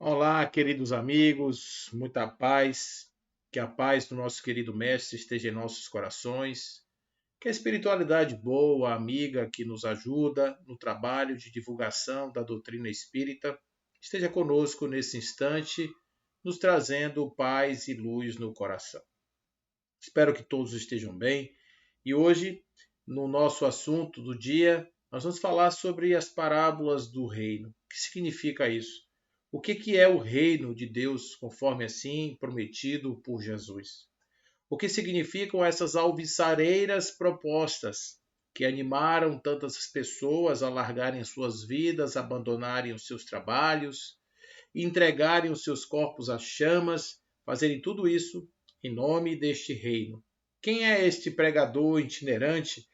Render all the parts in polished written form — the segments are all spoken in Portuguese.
Olá, queridos amigos, muita paz, que a paz do nosso querido Mestre esteja em nossos corações, que a espiritualidade boa, amiga, que nos ajuda no trabalho de divulgação da doutrina espírita, esteja conosco nesse instante, nos trazendo paz e luz no coração. Espero que todos estejam bem e hoje, no nosso assunto do dia, nós vamos falar sobre as parábolas do reino. O que significa isso? O que é o reino de Deus, conforme assim prometido por Jesus? O que significam essas alvissareiras propostas que animaram tantas pessoas a largarem suas vidas, abandonarem os seus trabalhos, entregarem os seus corpos às chamas, fazerem tudo isso em nome deste reino? Quem é este pregador itinerante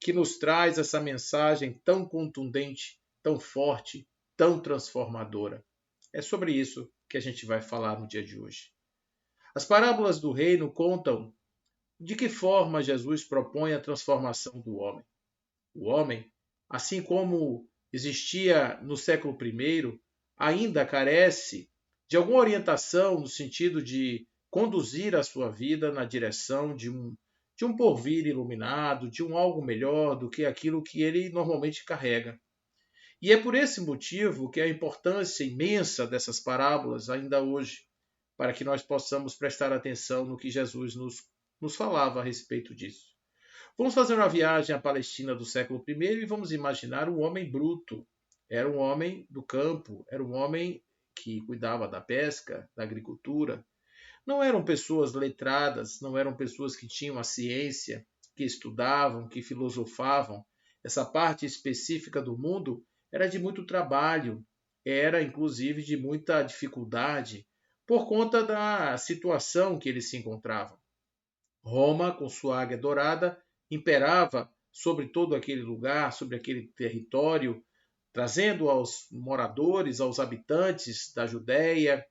que nos traz essa mensagem tão contundente, tão forte, tão transformadora? É sobre isso que a gente vai falar no dia de hoje. As parábolas do reino contam de que forma Jesus propõe a transformação do homem. O homem, assim como existia no século I, ainda carece de alguma orientação no sentido de conduzir a sua vida na direção de um porvir iluminado, de um algo melhor do que aquilo que ele normalmente carrega. E é por esse motivo que a importância imensa dessas parábolas ainda hoje, para que nós possamos prestar atenção no que Jesus nos falava a respeito disso. Vamos fazer uma viagem à Palestina do século I e vamos imaginar um homem bruto. Era um homem do campo, era um homem que cuidava da pesca, da agricultura. Não eram pessoas letradas, não eram pessoas que tinham a ciência, que estudavam, que filosofavam. Essa parte específica do mundo era de muito trabalho, era inclusive de muita dificuldade, por conta da situação que eles se encontravam. Roma, com sua águia dourada, imperava sobre todo aquele lugar, sobre aquele território, trazendo aos moradores, aos habitantes da Judéia,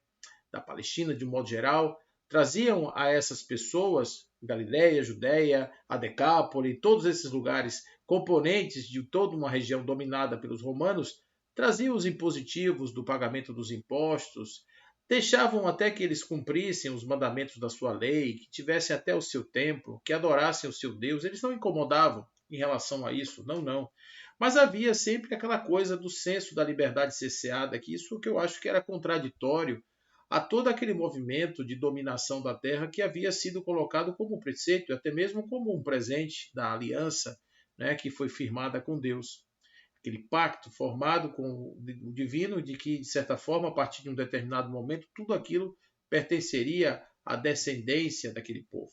da Palestina de um modo geral, traziam a essas pessoas, Galiléia, Judéia, a Decápole, todos esses lugares componentes de toda uma região dominada pelos romanos, traziam os impositivos do pagamento dos impostos, deixavam até que eles cumprissem os mandamentos da sua lei, que tivessem até o seu templo, que adorassem o seu Deus. Eles não incomodavam em relação a isso, não, não. Mas havia sempre aquela coisa do senso da liberdade cerceada, que isso que eu acho que era contraditório a todo aquele movimento de dominação da terra que havia sido colocado como preceito, até mesmo como um presente da aliança, né, que foi firmada com Deus. Aquele pacto formado com o divino de que, de certa forma, a partir de um determinado momento, tudo aquilo pertenceria à descendência daquele povo.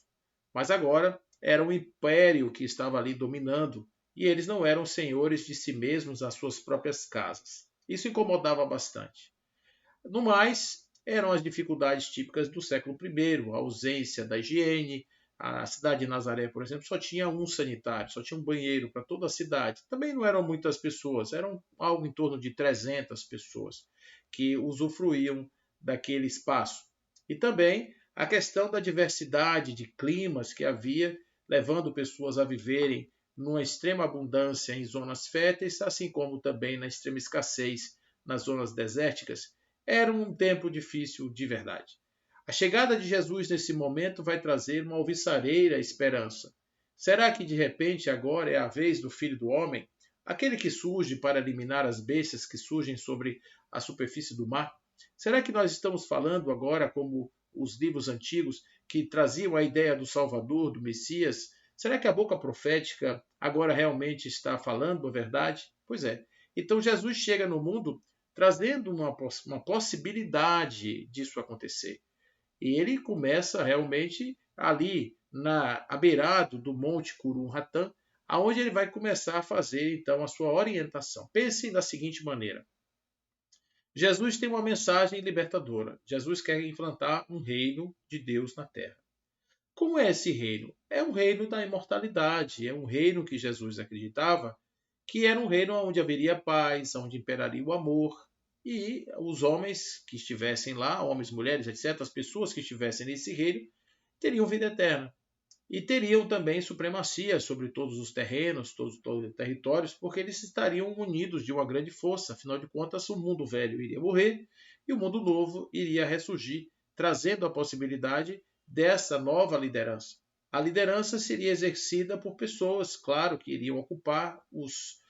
Mas agora era um império que estava ali dominando e eles não eram senhores de si mesmos, às suas próprias casas. Isso incomodava bastante. No mais, eram as dificuldades típicas do século I, a ausência da higiene. A cidade de Nazaré, por exemplo, só tinha um sanitário, só tinha um banheiro para toda a cidade. Também não eram muitas pessoas, eram algo em torno de 300 pessoas que usufruíam daquele espaço. E também a questão da diversidade de climas que havia, levando pessoas a viverem numa extrema abundância em zonas férteis, assim como também na extrema escassez nas zonas desérticas. Era um tempo difícil de verdade. A chegada de Jesus nesse momento vai trazer uma alvissareira esperança. Será que de repente agora é a vez do Filho do Homem, aquele que surge para eliminar as bestas que surgem sobre a superfície do mar? Será que nós estamos falando agora como os livros antigos que traziam a ideia do Salvador, do Messias? Será que a boca profética agora realmente está falando a verdade? Pois é. Então Jesus chega no mundo trazendo uma possibilidade disso acontecer. E ele começa realmente ali na beirado do Monte Curum Ratã, aonde ele vai começar a fazer então a sua orientação. Pense da seguinte maneira: Jesus tem uma mensagem libertadora. Jesus quer implantar um reino de Deus na terra. Como é esse reino? É um reino da imortalidade, é um reino que Jesus acreditava que era um reino onde haveria paz, onde imperaria o amor, e os homens que estivessem lá, homens, mulheres, etc., as pessoas que estivessem nesse reino, teriam vida eterna. E teriam também supremacia sobre todos os terrenos, todos os territórios, porque eles estariam unidos de uma grande força. Afinal de contas, o mundo velho iria morrer e o mundo novo iria ressurgir, trazendo a possibilidade dessa nova liderança. A liderança seria exercida por pessoas, claro, que iriam ocupar os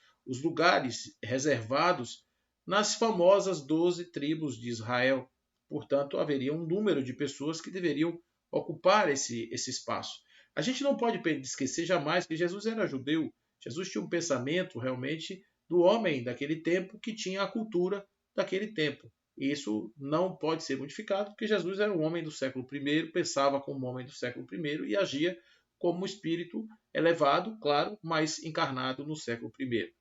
lugares reservados nas famosas 12 tribos de Israel. Portanto, haveria um número de pessoas que deveriam ocupar esse espaço. A gente não pode esquecer jamais que Jesus era judeu. Jesus tinha um pensamento realmente do homem daquele tempo que tinha a cultura daquele tempo. E isso não pode ser modificado, porque Jesus era um homem do século I, pensava como um homem do século I e agia como um espírito elevado, claro, mas encarnado no século I.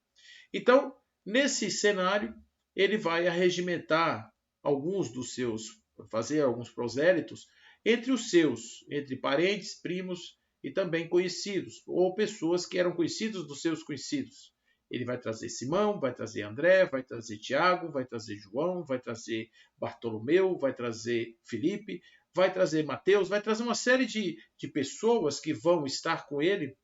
Então, nesse cenário, ele vai arregimentar alguns dos seus, fazer alguns prosélitos entre os seus, entre parentes, primos e também conhecidos, ou pessoas que eram conhecidos dos seus conhecidos. Ele vai trazer Simão, vai trazer André, vai trazer Tiago, vai trazer João, vai trazer Bartolomeu, vai trazer Filipe, vai trazer Mateus, vai trazer uma série de pessoas que vão estar com ele.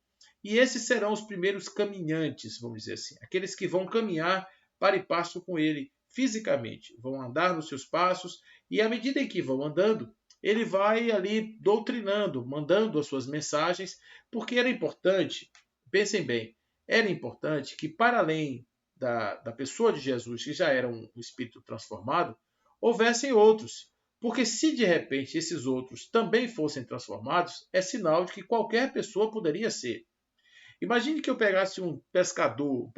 E esses serão os primeiros caminhantes, vamos dizer assim, aqueles que vão caminhar para e passo com ele fisicamente, vão andar nos seus passos, e à medida em que vão andando, ele vai ali doutrinando, mandando as suas mensagens, porque era importante, pensem bem, era importante que para além da pessoa de Jesus, que já era um espírito transformado, houvessem outros. Porque se de repente esses outros também fossem transformados, é sinal de que qualquer pessoa poderia ser. Imagine que eu pegasse um pescador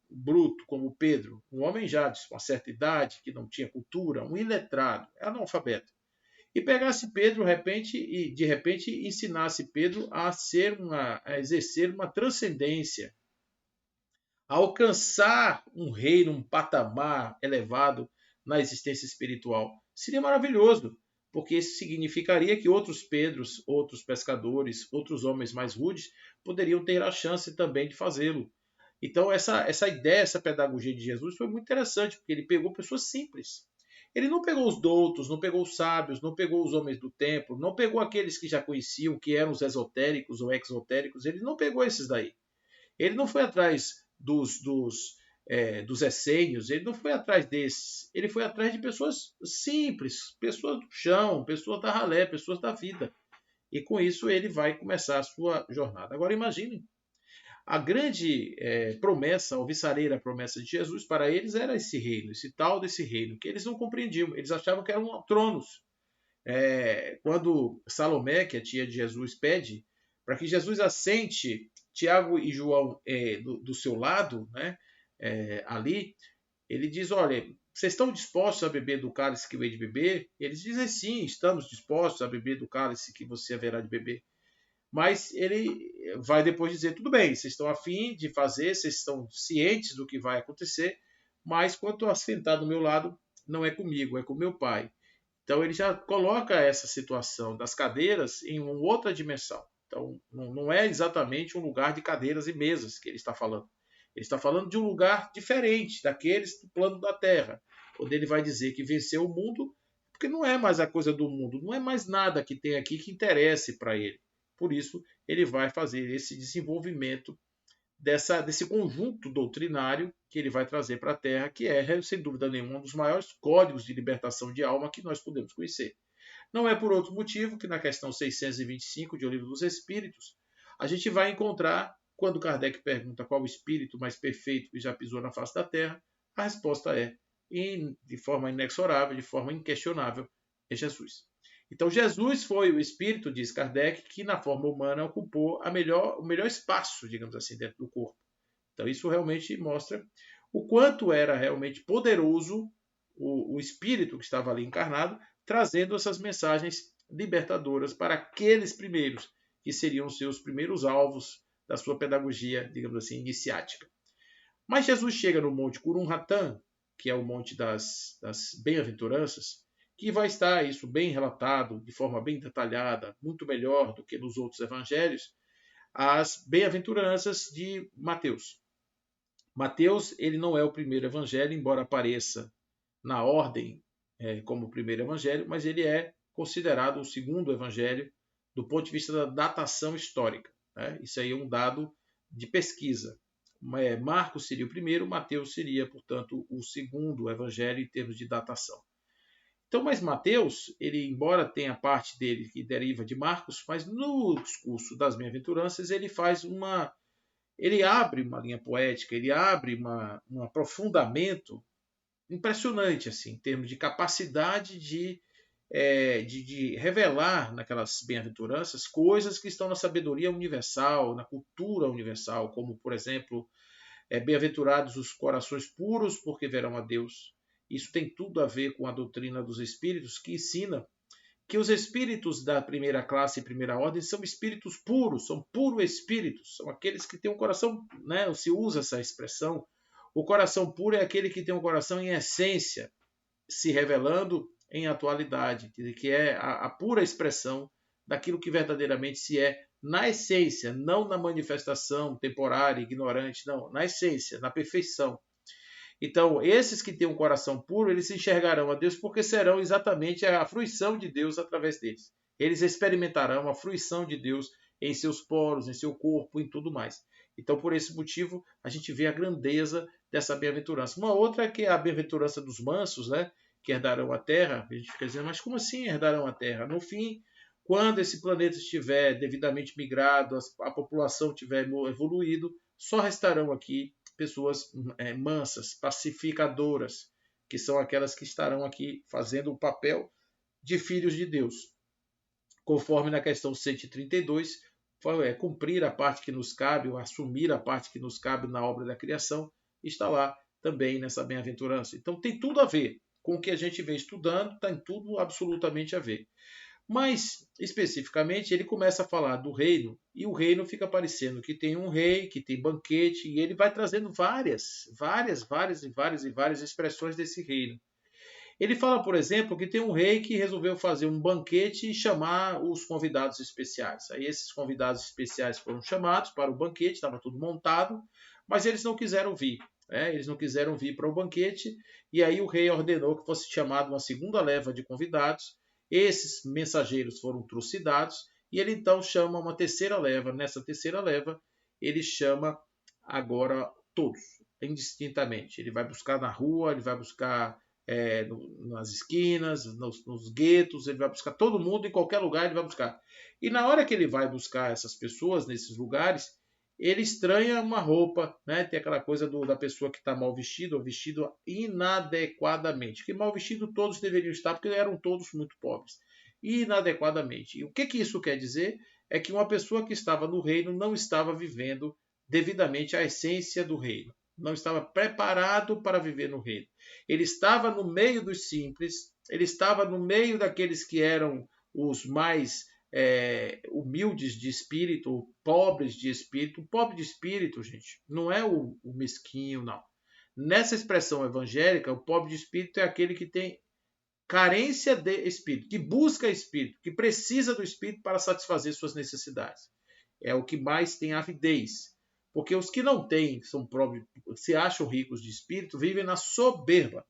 bruto como Pedro, um homem já de uma certa idade, que não tinha cultura, um iletrado, analfabeto, e pegasse Pedro de repente ensinasse Pedro a exercer uma transcendência, a alcançar um reino, um patamar elevado na existência espiritual. Seria maravilhoso, porque isso significaria que outros Pedros, outros pescadores, outros homens mais rudes poderiam ter a chance também de fazê-lo. Então, essa ideia, essa pedagogia de Jesus foi muito interessante, porque ele pegou pessoas simples. Ele não pegou os doutos, não pegou os sábios, não pegou os homens do templo, não pegou aqueles que já conheciam, que eram os esotéricos ou exotéricos, ele não pegou esses daí. Ele não foi atrás dos essênios, ele não foi atrás desses. Ele foi atrás de pessoas simples, pessoas do chão, pessoas da ralé, pessoas da vida. E com isso ele vai começar a sua jornada. Agora imaginem, a grande promessa, alvissareira promessa de Jesus para eles era esse reino, esse tal desse reino, que eles não compreendiam. Eles achavam que eram tronos. Quando Salomé, que é a tia de Jesus, pede para que Jesus assente Tiago e João do seu lado, né, ali, ele diz, olha, vocês estão dispostos a beber do cálice que eu hei de beber? Eles dizem, sim, estamos dispostos a beber do cálice que você haverá de beber. Mas ele vai depois dizer, tudo bem, vocês estão afim de fazer, vocês estão cientes do que vai acontecer, mas quanto a sentar do meu lado, não é comigo, é com meu pai. Então ele já coloca essa situação das cadeiras em uma outra dimensão. Então não é exatamente um lugar de cadeiras e mesas que ele está falando. Ele está falando de um lugar diferente daqueles do plano da Terra, onde ele vai dizer que venceu o mundo, porque não é mais a coisa do mundo, não é mais nada que tem aqui que interesse para ele. Por isso, ele vai fazer esse desenvolvimento desse conjunto doutrinário que ele vai trazer para a Terra, que é, sem dúvida nenhuma, um dos maiores códigos de libertação de alma que nós podemos conhecer. Não é por outro motivo que na questão 625 de O Livro dos Espíritos, a gente vai encontrar, quando Kardec pergunta qual o espírito mais perfeito que já pisou na face da Terra, a resposta é, de forma inexorável, de forma inquestionável, é Jesus. Então Jesus foi o espírito, diz Kardec, que na forma humana ocupou o melhor espaço, digamos assim, dentro do corpo. Então isso realmente mostra o quanto era realmente poderoso o espírito que estava ali encarnado, trazendo essas mensagens libertadoras para aqueles primeiros, que seriam os seus primeiros alvos da sua pedagogia, digamos assim, iniciática. Mas Jesus chega no Monte Curumhatã, que é o Monte das Bem-aventuranças, que vai estar isso bem relatado, de forma bem detalhada, muito melhor do que nos outros evangelhos, as bem-aventuranças de Mateus. Mateus, ele não é o primeiro evangelho, embora apareça na ordem como o primeiro evangelho, mas ele é considerado o segundo evangelho do ponto de vista da datação histórica. Né? Isso aí é um dado de pesquisa. Marcos seria o primeiro, Mateus seria, portanto, o segundo evangelho em termos de datação. Então, mas Mateus, ele, embora tenha parte dele que deriva de Marcos, mas no discurso das bem-aventuranças ele abre uma linha poética, ele abre um aprofundamento impressionante, assim, em termos de capacidade de revelar naquelas bem-aventuranças coisas que estão na sabedoria universal, na cultura universal, como, por exemplo, bem-aventurados os corações puros, porque verão a Deus. Isso tem tudo a ver com a doutrina dos espíritos, que ensina que os espíritos da primeira classe e primeira ordem são espíritos puros, são puro espíritos, são aqueles que têm um coração, né, se usa essa expressão, o coração puro é aquele que tem um coração em essência, se revelando em atualidade, que é a pura expressão daquilo que verdadeiramente se é na essência, não na manifestação temporária, ignorante, não, na essência, na perfeição. Então, esses que têm um coração puro, eles se enxergarão a Deus porque serão exatamente a fruição de Deus através deles. Eles experimentarão a fruição de Deus em seus poros, em seu corpo, em tudo mais. Então, por esse motivo, a gente vê a grandeza dessa bem-aventurança. Uma outra é que é a bem-aventurança dos mansos, né? Que herdarão a terra. A gente fica dizendo, mas como assim herdarão a terra? No fim, quando esse planeta estiver devidamente migrado, a população tiver evoluído, só restarão aqui pessoas mansas, pacificadoras, que são aquelas que estarão aqui fazendo o papel de filhos de Deus. Conforme na questão 132, cumprir a parte que nos cabe, ou assumir a parte que nos cabe na obra da criação, está lá também nessa bem-aventurança. Então tem tudo a ver com o que a gente vem estudando, tem tudo absolutamente a ver. Mas, especificamente, ele começa a falar do reino, e o reino fica parecendo que tem um rei, que tem banquete, e ele vai trazendo várias expressões desse reino. Ele fala, por exemplo, que tem um rei que resolveu fazer um banquete e chamar os convidados especiais. Aí esses convidados especiais foram chamados para o banquete, estava tudo montado, mas eles não quiseram vir. Eles não quiseram vir para o banquete, e aí o rei ordenou que fosse chamado uma segunda leva de convidados. Esses mensageiros foram trucidados, e ele então chama uma terceira leva. Nessa terceira leva, ele chama agora todos, indistintamente. Ele vai buscar na rua, ele vai buscar nas esquinas, nos guetos, ele vai buscar todo mundo, em qualquer lugar ele vai buscar. E na hora que ele vai buscar essas pessoas nesses lugares, ele estranha uma roupa, né? Tem aquela coisa da pessoa que está mal vestido, ou vestido inadequadamente. Que mal vestido todos deveriam estar, porque eram todos muito pobres. Inadequadamente. E o que isso quer dizer? É que uma pessoa que estava no reino não estava vivendo devidamente a essência do reino. Não estava preparado para viver no reino. Ele estava no meio dos simples, ele estava no meio daqueles que eram os mais humildes de espírito, pobres de espírito. O pobre de espírito, gente, não é o mesquinho, não. Nessa expressão evangélica, o pobre de espírito é aquele que tem carência de espírito, que busca espírito, que precisa do espírito para satisfazer suas necessidades. É o que mais tem avidez. Porque os que não têm, são próprios, se acham ricos de espírito, vivem na soberba.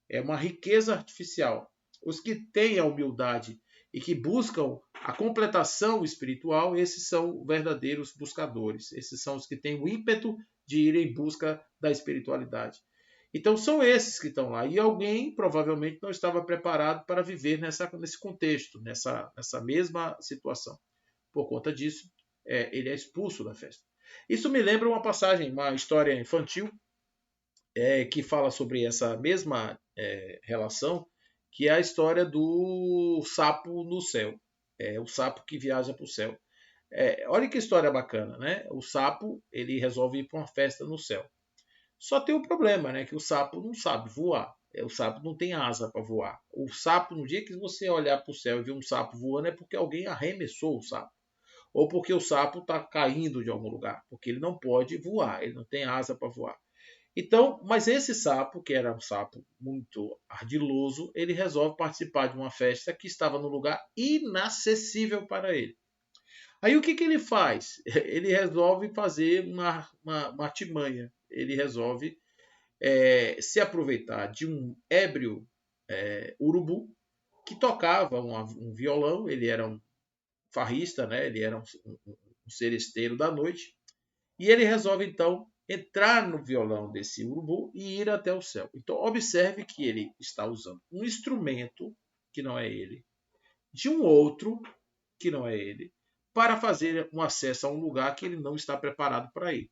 É uma riqueza artificial. Os que têm a humildade e que buscam a completação espiritual, esses são verdadeiros buscadores. Esses são os que têm o ímpeto de ir em busca da espiritualidade. Então são esses que estão lá. E alguém provavelmente não estava preparado para viver nesse contexto, nessa mesma situação. Por conta disso, ele é expulso da festa. Isso me lembra uma passagem, uma história infantil, que fala sobre essa mesma relação, que é a história do sapo no céu. O sapo que viaja para o céu. Olha que história bacana, né? O sapo ele resolve ir para uma festa no céu. Só tem um problema, né? Que o sapo não sabe voar. O sapo não tem asa para voar. O sapo, no dia que você olhar para o céu e ver um sapo voando, é porque alguém arremessou o sapo. Ou porque o sapo está caindo de algum lugar. Porque ele não pode voar, ele não tem asa para voar. Então, mas esse sapo, que era um sapo muito ardiloso, ele resolve participar de uma festa que estava num lugar inacessível para ele. Aí o que ele faz? Ele resolve fazer uma artimanha. Ele resolve se aproveitar de um ébrio urubu que tocava um violão. Ele era um farrista, né? Ele era um seresteiro da noite. E ele resolve, então, entrar no violão desse urubu e ir até o céu. Então, observe que ele está usando um instrumento que não é ele, de um outro, que não é ele, para fazer um acesso a um lugar que ele não está preparado para ir.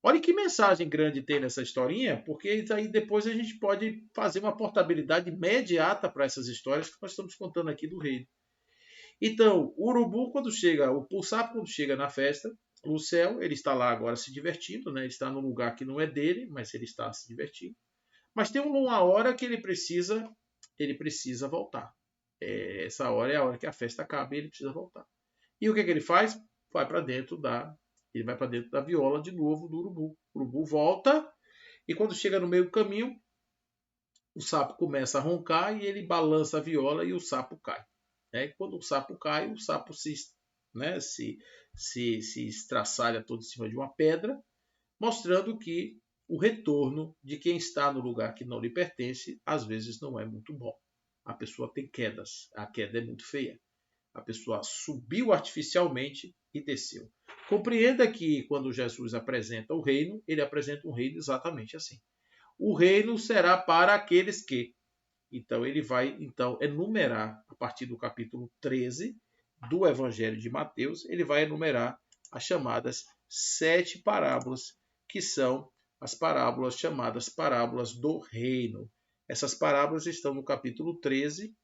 Olha que mensagem grande tem nessa historinha, porque aí depois a gente pode fazer uma portabilidade imediata para essas histórias que nós estamos contando aqui do reino. Então, o urubu, quando chega, o pulsar, quando chega na festa, no céu, ele está lá agora se divertindo, né? Ele está num lugar que não é dele, mas ele está se divertindo. Mas tem uma hora que ele precisa voltar. Essa hora é a hora que a festa acaba e ele precisa voltar. E o que ele faz? Ele vai para dentro da viola de novo do urubu. O urubu volta e quando chega no meio do caminho, o sapo começa a roncar e ele balança a viola e o sapo cai. Quando o sapo cai, o sapo se estraçalha todo em cima de uma pedra, mostrando que o retorno de quem está no lugar que não lhe pertence, às vezes não é muito bom. A pessoa tem quedas, a queda é muito feia. A pessoa subiu artificialmente e desceu. Compreenda que quando Jesus apresenta o reino, ele apresenta um reino exatamente assim. O reino será para aqueles que. Então ele vai enumerar, a partir do capítulo 13 do Evangelho de Mateus, ele vai enumerar as chamadas 7 parábolas, que são as parábolas chamadas parábolas do reino. Essas parábolas estão no capítulo 13,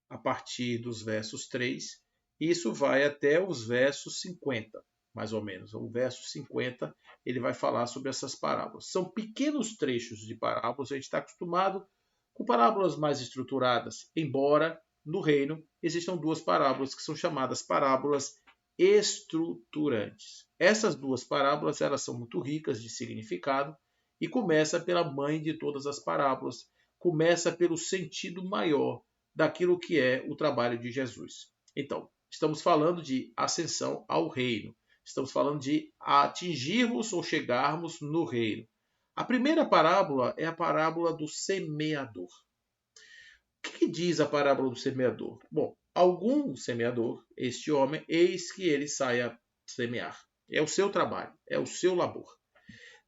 a partir dos versos 3, e isso vai até os versos 50, mais ou menos. O verso 50, ele vai falar sobre essas parábolas. São pequenos trechos de parábolas, a gente está acostumado com parábolas mais estruturadas, embora no reino existam duas parábolas que são chamadas parábolas estruturantes. Essas duas parábolas, elas são muito ricas de significado e começa pela mãe de todas as parábolas, começa pelo sentido maior daquilo que é o trabalho de Jesus. Então, estamos falando de ascensão ao reino. Estamos falando de atingirmos ou chegarmos no reino. A primeira parábola é a parábola do semeador. O que diz a parábola do semeador? Bom, algum semeador, este homem, eis que ele sai a semear. É o seu trabalho, é o seu labor.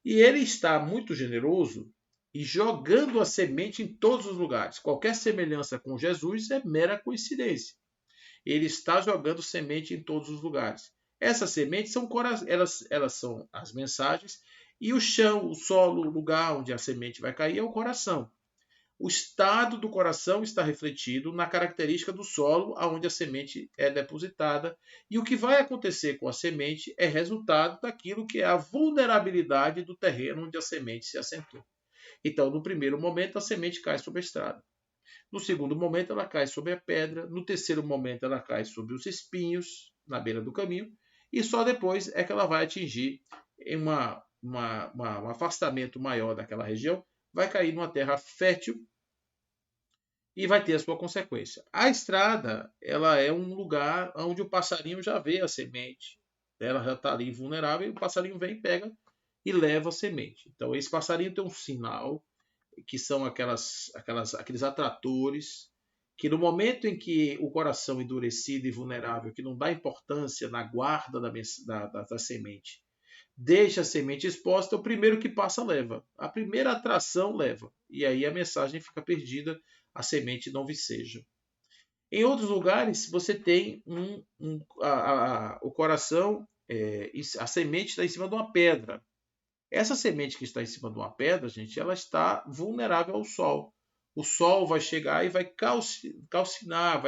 E ele está muito generoso e jogando a semente em todos os lugares. Qualquer semelhança com Jesus é mera coincidência. Ele está jogando semente em todos os lugares. Essas sementes elas são as mensagens e o chão, o solo, o lugar onde a semente vai cair é o coração. O estado do coração está refletido na característica do solo onde a semente é depositada. E o que vai acontecer com a semente é resultado daquilo que é a vulnerabilidade do terreno onde a semente se assentou. Então, no primeiro momento, a semente cai sobre a estrada. No segundo momento, ela cai sobre a pedra. No terceiro momento, ela cai sobre os espinhos, na beira do caminho. E só depois é que ela vai atingir um afastamento maior daquela região, vai cair numa terra fértil e vai ter a sua consequência. A estrada, ela é um lugar onde o passarinho já vê a semente. Ela já está ali vulnerável e o passarinho vem, pega e leva a semente. Então, esse passarinho tem um sinal, que são aqueles atratores, que no momento em que o coração endurecido e vulnerável, que não dá importância na guarda da semente, deixa a semente exposta, o primeiro que passa leva. A primeira atração leva. E aí a mensagem fica perdida, a semente não viceja. Em outros lugares, você tem o coração, a semente está em cima de uma pedra. Essa semente que está em cima de uma pedra, gente, ela está vulnerável ao sol. O sol vai chegar e vai calcinar,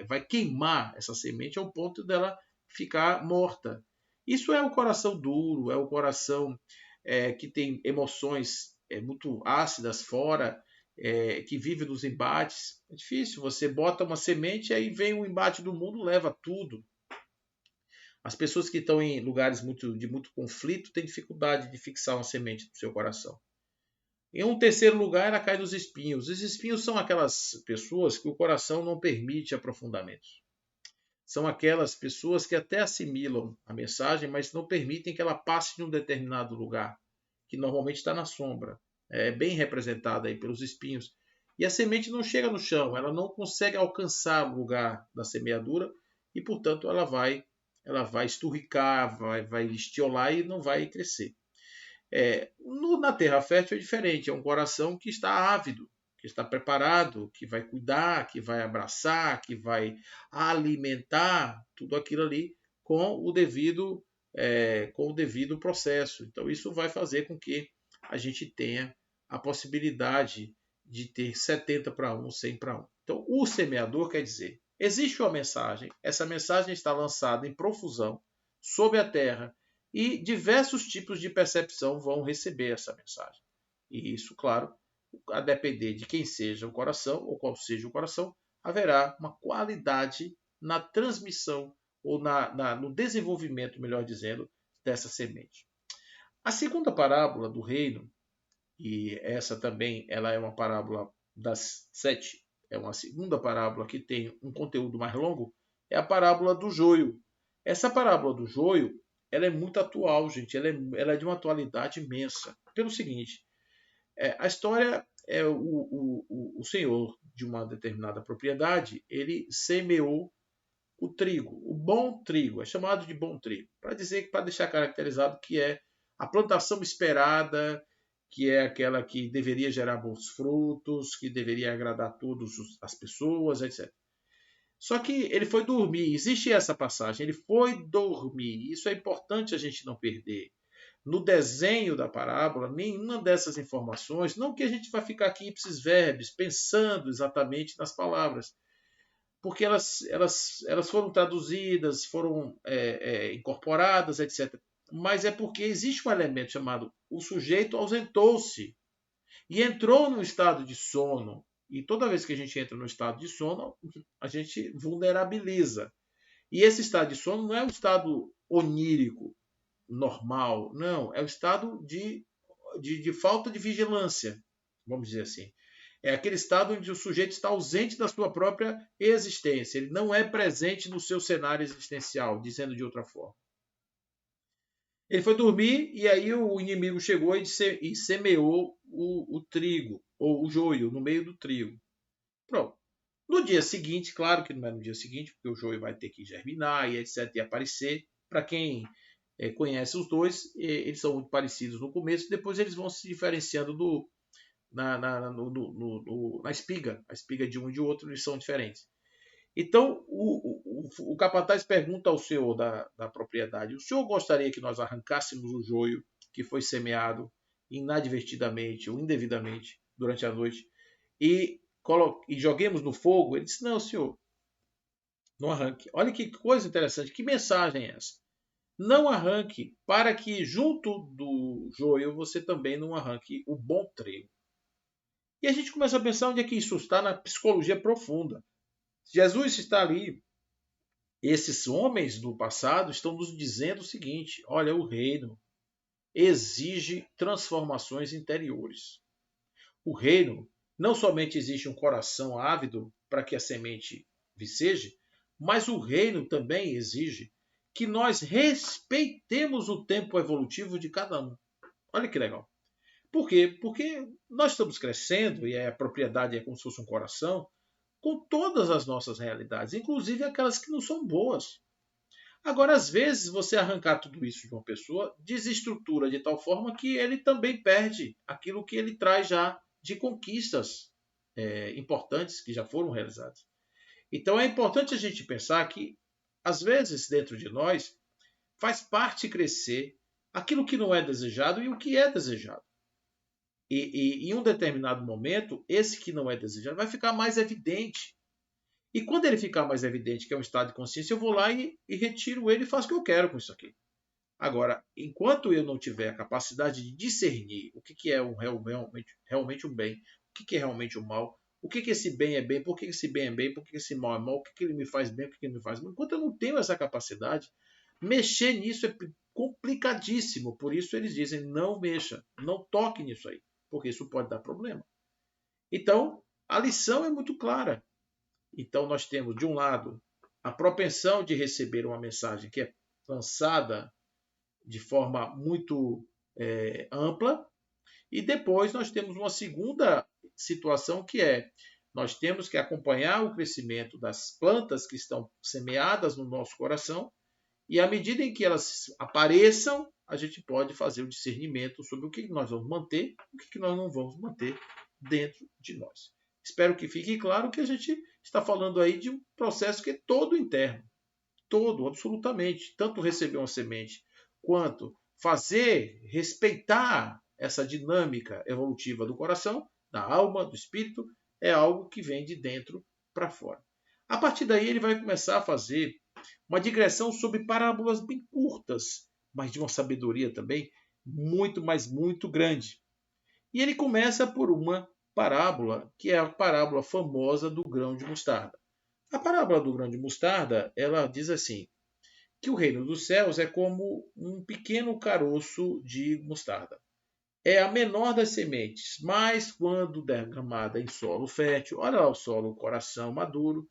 vai queimar essa semente ao ponto dela ficar morta. Isso é o coração duro, é o coração que tem emoções muito ácidas fora, que vive nos embates. É difícil, você bota uma semente, aí vem o embate do mundo, leva tudo. As pessoas que estão em lugares de muito conflito têm dificuldade de fixar uma semente no seu coração. Em um terceiro lugar, ela cai nos espinhos. Os espinhos são aquelas pessoas que o coração não permite aprofundamentos. São aquelas pessoas que até assimilam a mensagem, mas não permitem que ela passe de um determinado lugar, que normalmente está na sombra. É bem representada aí pelos espinhos. E a semente não chega no chão, ela não consegue alcançar o lugar da semeadura e, portanto, ela vai esturricar, vai estiolar e não vai crescer. Na terra fértil é diferente, é um coração que está ávido, está preparado, que vai cuidar, que vai abraçar, que vai alimentar tudo aquilo ali com o devido processo. Então, isso vai fazer com que a gente tenha a possibilidade de ter 70 para 1, 100 para 1. Então, o semeador quer dizer, existe uma mensagem, essa mensagem está lançada em profusão sobre a terra e diversos tipos de percepção vão receber essa mensagem. E isso, claro, a depender de quem seja o coração ou qual seja o coração, haverá uma qualidade na transmissão ou no desenvolvimento, melhor dizendo, dessa semente. A segunda parábola do reino, e essa também ela é uma parábola das 7, é uma segunda parábola que tem um conteúdo mais longo, é a parábola do joio. Essa parábola do joio, ela é muito atual, gente, ela é de uma atualidade imensa. Pelo seguinte, a história é o senhor de uma determinada propriedade, ele semeou o trigo, o bom trigo, é chamado de bom trigo, para deixar caracterizado que é a plantação esperada, que é aquela que deveria gerar bons frutos, que deveria agradar todas as pessoas, etc. Só que ele foi dormir, existe essa passagem, ele foi dormir, isso é importante a gente não perder. No desenho da parábola, nenhuma dessas informações, não que a gente vai ficar aqui ipsis verbis, pensando exatamente nas palavras, porque elas foram traduzidas, foram incorporadas, etc. Mas é porque existe um elemento chamado o sujeito ausentou-se e entrou num estado de sono. E toda vez que a gente entra no estado de sono, a gente vulnerabiliza. E esse estado de sono não é um estado onírico, normal, não. É o estado de falta de vigilância, vamos dizer assim. É aquele estado onde o sujeito está ausente da sua própria existência. Ele não é presente no seu cenário existencial, dizendo de outra forma. Ele foi dormir e aí o inimigo chegou e semeou o trigo, ou o joio, no meio do trigo. Pronto. No dia seguinte, claro que não é no dia seguinte, porque o joio vai ter que germinar e etc. e aparecer. Para quem conhece os dois, eles são muito parecidos no começo, depois eles vão se diferenciando na espiga. A espiga de um e de outro, eles são diferentes. Então, o capataz pergunta ao senhor da propriedade: o senhor gostaria que nós arrancássemos o joio que foi semeado inadvertidamente ou indevidamente durante a noite e joguemos no fogo? Ele disse: não, senhor, não arranque. Olha que coisa interessante, que mensagem é essa? Não arranque, para que junto do joio você também não arranque o bom trigo. E a gente começa a pensar onde é que isso está na psicologia profunda. Jesus está ali. Esses homens do passado estão nos dizendo o seguinte: olha, o reino exige transformações interiores. O reino não somente exige um coração ávido para que a semente viceje, mas o reino também exige que nós respeitemos o tempo evolutivo de cada um. Olha que legal. Por quê? Porque nós estamos crescendo e a propriedade é como se fosse um coração, com todas as nossas realidades, inclusive aquelas que não são boas. Agora, às vezes, você arrancar tudo isso de uma pessoa desestrutura de tal forma que ele também perde aquilo que ele traz já de conquistas importantes que já foram realizadas. Então, é importante a gente pensar que, às vezes, dentro de nós, faz parte crescer aquilo que não é desejado e o que é desejado. E em um determinado momento, esse que não é desejado vai ficar mais evidente. E quando ele ficar mais evidente que é um estado de consciência, eu vou lá e retiro ele e faço o que eu quero com isso aqui. Agora, enquanto eu não tiver a capacidade de discernir o que é realmente um bem, o que é realmente um mal, o que esse bem é bem, por que esse bem é bem, por que esse mal é mal, o que ele me faz bem, o que ele me faz mal. Enquanto eu não tenho essa capacidade, mexer nisso é complicadíssimo. Por isso eles dizem, não mexa, não toque nisso aí, porque isso pode dar problema. Então, a lição é muito clara. Então, nós temos, de um lado, a propensão de receber uma mensagem que é lançada de forma muito ampla, e depois nós temos uma segunda situação que é nós temos que acompanhar o crescimento das plantas que estão semeadas no nosso coração, e à medida em que elas apareçam, a gente pode fazer o discernimento sobre o que nós vamos manter e o que nós não vamos manter dentro de nós. Espero que fique claro que a gente está falando aí de um processo que é todo interno, todo, absolutamente. Tanto receber uma semente, quanto fazer, respeitar essa dinâmica evolutiva do coração, da alma, do espírito, é algo que vem de dentro para fora. A partir daí ele vai começar a fazer uma digressão sobre parábolas bem curtas, mas de uma sabedoria também muito, mas muito grande. E ele começa por uma parábola, que é a parábola famosa do grão de mostarda. A parábola do grão de mostarda, ela diz assim, que o reino dos céus é como um pequeno caroço de mostarda. É a menor das sementes, mas quando derramada em solo fértil, olha lá o solo, o coração maduro,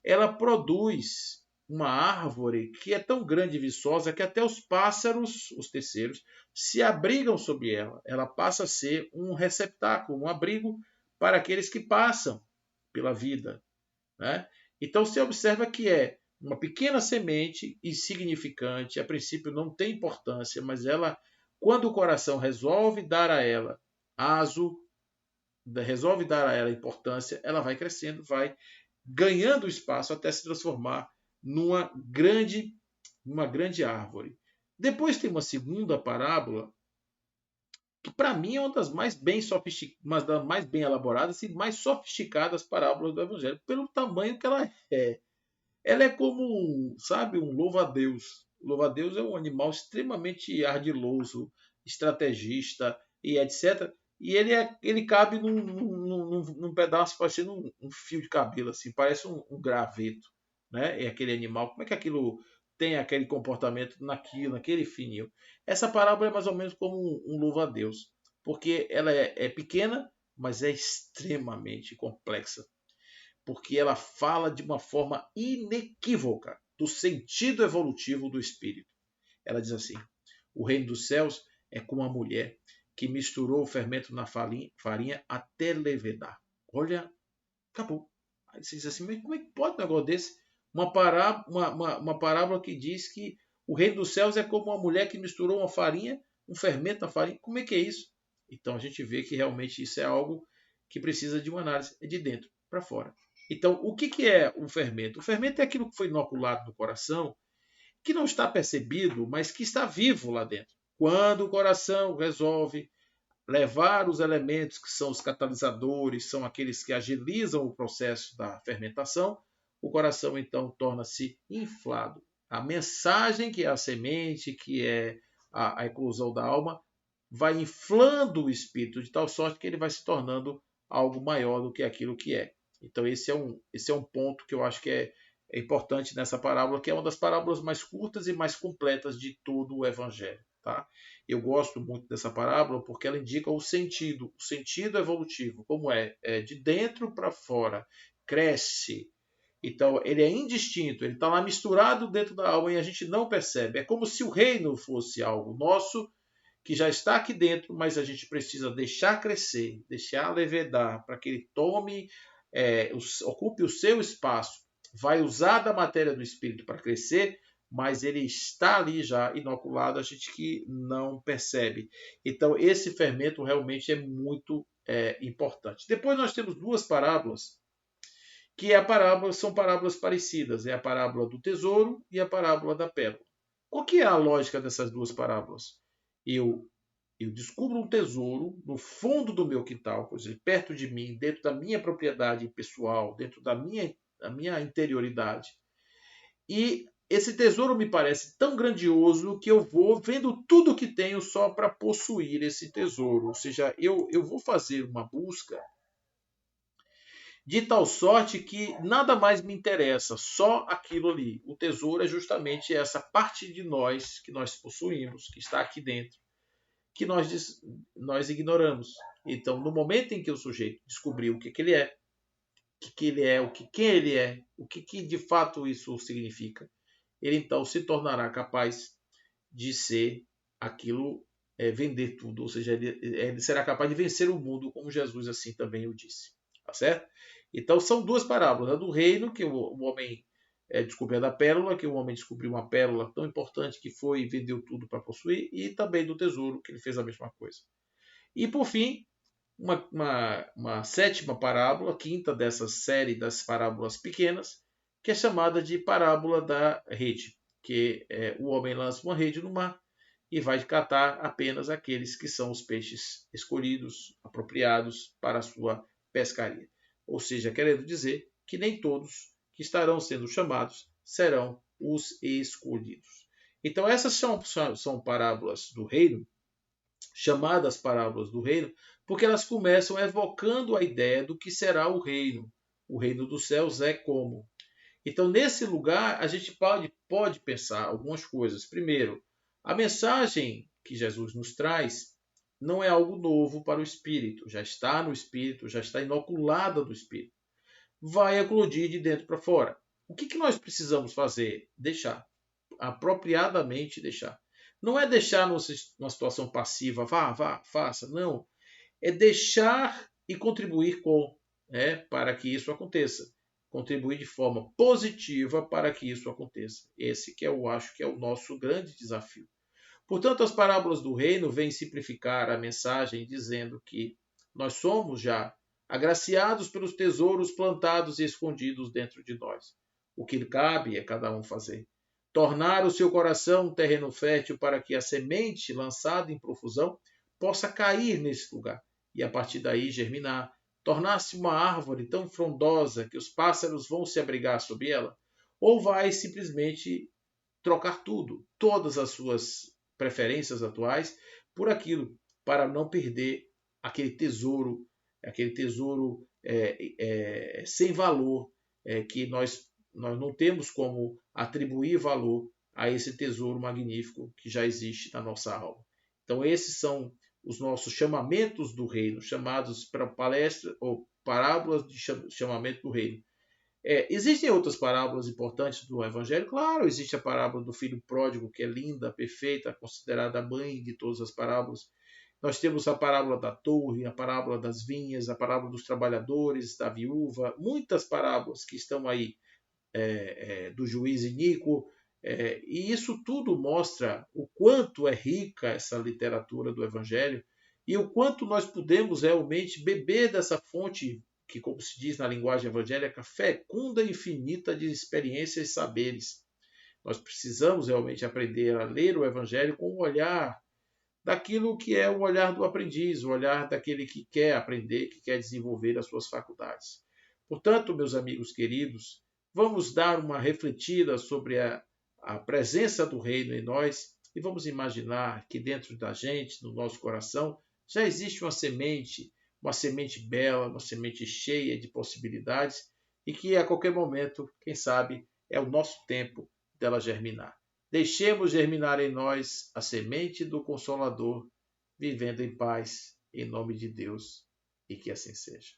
ela produz uma árvore que é tão grande e viçosa que até os pássaros, os terceiros, se abrigam sobre ela. Ela passa a ser um receptáculo, um abrigo para aqueles que passam pela vida, né? Então você observa que é uma pequena semente insignificante, a princípio não tem importância, mas ela, quando o coração resolve dar a ela aso, resolve dar a ela importância, ela vai crescendo, vai ganhando espaço até se transformar numa grande árvore. Depois tem uma segunda parábola que para mim é uma das uma das mais bem elaboradas e mais sofisticadas parábolas do Evangelho, pelo tamanho que ela é. Ela é como, sabe, um louva-a-Deus. O louva-a-Deus é um animal extremamente ardiloso, estrategista e etc. E ele cabe num pedaço parecendo um fio de cabelo, assim, parece um graveto, né? É aquele animal. Como é que aquilo tem aquele comportamento naquele fininho? Essa parábola é mais ou menos como um louva-a-Deus, porque ela é pequena, mas é extremamente complexa, porque ela fala de uma forma inequívoca do sentido evolutivo do espírito. Ela diz assim: o reino dos céus é como uma mulher que misturou o fermento na farinha até levedar. Olha, acabou. Aí você diz assim, mas como é que pode um negócio desse? Uma parábola que diz que o reino dos céus é como uma mulher que misturou uma farinha, um fermento na farinha. Como é que é isso? Então a gente vê que realmente isso é algo que precisa de uma análise de dentro para fora. Então, o que é o fermento? O fermento é aquilo que foi inoculado no coração, que não está percebido, mas que está vivo lá dentro. Quando o coração resolve levar os elementos que são os catalisadores, são aqueles que agilizam o processo da fermentação, o coração então torna-se inflado. A mensagem, que é a semente, que é a eclosão da alma, vai inflando o espírito de tal sorte que ele vai se tornando algo maior do que aquilo que é. Então esse é um ponto que eu acho que é importante nessa parábola, que é uma das parábolas mais curtas e mais completas de todo o Evangelho. Tá? Eu gosto muito dessa parábola porque ela indica o sentido evolutivo, como é de dentro para fora, cresce. Então ele é indistinto, ele está lá misturado dentro da alma e a gente não percebe. É como se o reino fosse algo nosso que já está aqui dentro, mas a gente precisa deixar crescer, deixar levedar, para que ele ocupe o seu espaço. Vai usar da matéria do espírito para crescer, mas ele está ali já inoculado, a gente que não percebe. Então, esse fermento realmente é muito importante. Depois nós temos duas parábolas, que são parábolas parecidas. É a parábola do tesouro e a parábola da pérola. Qual que é a lógica dessas duas parábolas? Eu, eu descubro um tesouro no fundo do meu quintal, por exemplo, perto de mim, dentro da minha propriedade pessoal, dentro da minha interioridade. E esse tesouro me parece tão grandioso que eu vou vendo tudo que tenho só para possuir esse tesouro. Ou seja, eu vou fazer uma busca de tal sorte que nada mais me interessa, só aquilo ali. O tesouro é justamente essa parte de nós que nós possuímos, que está aqui dentro, que nós ignoramos. Então, no momento em que o sujeito descobriu o que ele é, quem ele é, o que de fato isso significa, ele então se tornará capaz de ser aquilo, vender tudo, ou seja, ele será capaz de vencer o mundo, como Jesus assim também o disse. Tá certo? Então são duas parábolas, a do reino, que o homem descobriu a pérola, que o homem descobriu uma pérola tão importante que foi e vendeu tudo para possuir, e também do tesouro, que ele fez a mesma coisa. E por fim, uma sétima parábola, quinta dessa série das parábolas pequenas, que é chamada de parábola da rede, que é o homem lança uma rede no mar e vai catar apenas aqueles que são os peixes escolhidos, apropriados para a sua pescaria. Ou seja, querendo dizer que nem todos que estarão sendo chamados serão os escolhidos. Então, essas são parábolas do reino, chamadas parábolas do reino, porque elas começam evocando a ideia do que será o reino. O reino dos céus é como. Então, nesse lugar, a gente pode pensar algumas coisas. Primeiro, a mensagem que Jesus nos traz não é algo novo para o Espírito. Já está no Espírito, já está inoculada do Espírito. Vai eclodir de dentro para fora. O que nós precisamos fazer? Deixar. Apropriadamente deixar. Não é deixar numa situação passiva, vá, faça. Não. É deixar e contribuir com, para que isso aconteça. Contribuir de forma positiva para que isso aconteça. Esse que eu acho que é o nosso grande desafio. Portanto, as parábolas do reino vêm simplificar a mensagem dizendo que nós somos já agraciados pelos tesouros plantados e escondidos dentro de nós. O que cabe é cada um fazer. Tornar o seu coração um terreno fértil para que a semente lançada em profusão possa cair nesse lugar e a partir daí germinar, tornar-se uma árvore tão frondosa que os pássaros vão se abrigar sob ela, ou vai simplesmente trocar tudo, todas as suas preferências atuais, por aquilo, para não perder aquele tesouro sem valor, que nós não temos como atribuir valor a esse tesouro magnífico que já existe na nossa alma. Então, esses são os nossos chamamentos do reino, chamados para palestra ou parábolas de chamamento do reino. Existem outras parábolas importantes do Evangelho? Claro, existe a parábola do filho pródigo, que é linda, perfeita, considerada a mãe de todas as parábolas. Nós temos a parábola da torre, a parábola das vinhas, a parábola dos trabalhadores, da viúva, muitas parábolas que estão aí, do juiz iníquo, e isso tudo mostra o quanto é rica essa literatura do Evangelho e o quanto nós podemos realmente beber dessa fonte que, como se diz na linguagem evangélica, fecunda e infinita de experiências e saberes. Nós precisamos realmente aprender a ler o Evangelho com o olhar daquilo que é o olhar do aprendiz, o olhar daquele que quer aprender, que quer desenvolver as suas faculdades. Portanto, meus amigos queridos, vamos dar uma refletida sobre a presença do reino em nós e vamos imaginar que dentro da gente, no nosso coração, já existe uma semente bela, uma semente cheia de possibilidades e que a qualquer momento, quem sabe, é o nosso tempo dela germinar. Deixemos germinar em nós a semente do Consolador, vivendo em paz, em nome de Deus, e que assim seja.